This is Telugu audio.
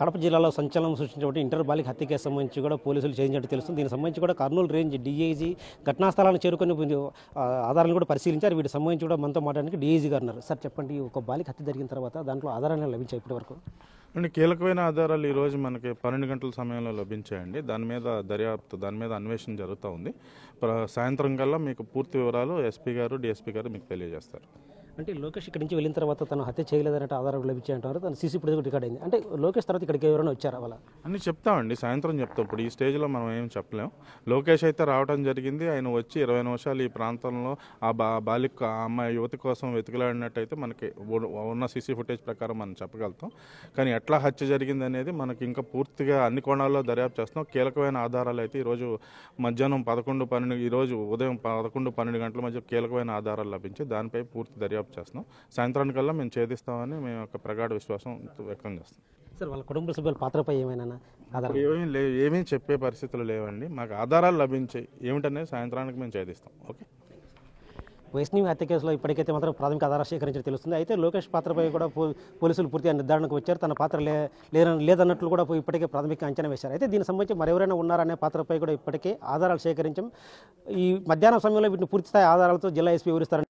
కడప జిల్లాలో సంచలనం సృష్టించినటువంటి ఇంటర్ బాలిక హత్య కేసు సంబంధించి కూడా పోలీసులు చేయించినట్టు తెలుస్తుంది. దీనికి సంబంధించి కూడా కర్నూలు రేంజ్ డీఐజీ ఘటనా స్థలాలను చేరుకొని ఆధారాలను కూడా పరిశీలించారు. వీటికి సంబంధించి కూడా మనతో మాట్లాడడానికి డీఐజీ గారు ఉన్నారు. సార్ చెప్పండి, ఒక బాలిక హత్య జరిగిన తర్వాత దాంట్లో ఆధారాలు లభించాయి ఇప్పటివరకు? అండ్ కీలకమైన ఆధారాలు ఈరోజు మనకి 12 గంటల సమయంలో లభించాయండి. దాని మీద దర్యాప్తు, దాని మీద అన్వేషణ జరుగుతూ ఉంది. సాయంత్రం కల్లా మీకు పూర్తి వివరాలు ఎస్పీ గారు, డిఎస్పీ గారు మీకు తెలియజేస్తారు. అంటే లోకేష్ ఇక్కడి నుంచి వెళ్ళిన తర్వాత తను హత్య చేయలేదన్నట్టు ఆధారాలు లభించాయంటారు. తను సీసీ ఫుటేజ్ రికార్డ్ అయింది. అంటే లోకేష్ తర్వాత ఇక్కడికి ఎవరైనా వచ్చారా? వాళ్ళ అన్నీ చెప్తామండి, సాయంత్రం చెప్తాం. ఇప్పుడు ఈ స్టేజ్లో మనం ఏం చెప్పలేం. లోకేష్ అయితే రావడం జరిగింది. ఆయన వచ్చి 20 నిమిషాలు ఈ ప్రాంతంలో ఆ బాలిక, ఆ అమ్మాయి యువతి కోసం వెతుకులాడినట్టయితే మనకి ఉన్న సీసీ ఫుటేజ్ ప్రకారం మనం చెప్పగలుగుతాం. కానీ ఎట్లా హత్య జరిగింది అనేది మనకి ఇంకా పూర్తిగా అన్ని కోణాల్లో దర్యాప్తు చేస్తున్నాం. కీలకమైన ఆధారాలు అయితే ఈరోజు మధ్యాహ్నం 11-12, ఈరోజు ఉదయం 11-12 గంటల మధ్య కీలకమైన ఆధారాలు లభించి దానిపై పూర్తి దర్యాప్తు చేస్తున్నాం. సాయంత్రానికల్లా మేము ఛేదిస్తామని మేము ఒక ప్రగాఢ విశ్వాసం వ్యక్తం చేస్తాం. సార్, వాళ్ళ కుటుంబ సభ్యుల పాత్రపై ఏమైనా ఆధారాలు? ఏమీ చెప్పే పరిస్థితులు లేవండి. మాకు ఆధారాలు లభించాయి. ఏమిటనేది సాయంత్రానికి మేము ఛేదిస్తాం. ఓకే. వైష్ణవి హత్య కేసులో ఇప్పటికైతే మాత్రం ప్రాథమిక ఆధారాలు సేకరించడం తెలుస్తుంది. అయితే లోకేష్ పాత్రపై కూడా పోలీసులు పూర్తిగా నిర్ధారణకు వచ్చారు. తన పాత్ర లేదన్నట్లు కూడా ఇప్పటికే ప్రాథమిక అంచనా వేశారు. అయితే దీనికి సంబంధించి మరెవరైనా ఉన్నారనే పాత్రపై కూడా ఇప్పటికే ఆధారాలు సేకరించాం. ఈ మధ్యాహ్నం సమయంలో వీటిని పూర్తిస్థాయి ఆధారాలతో జిల్లా ఎస్పీ వివరిస్తారని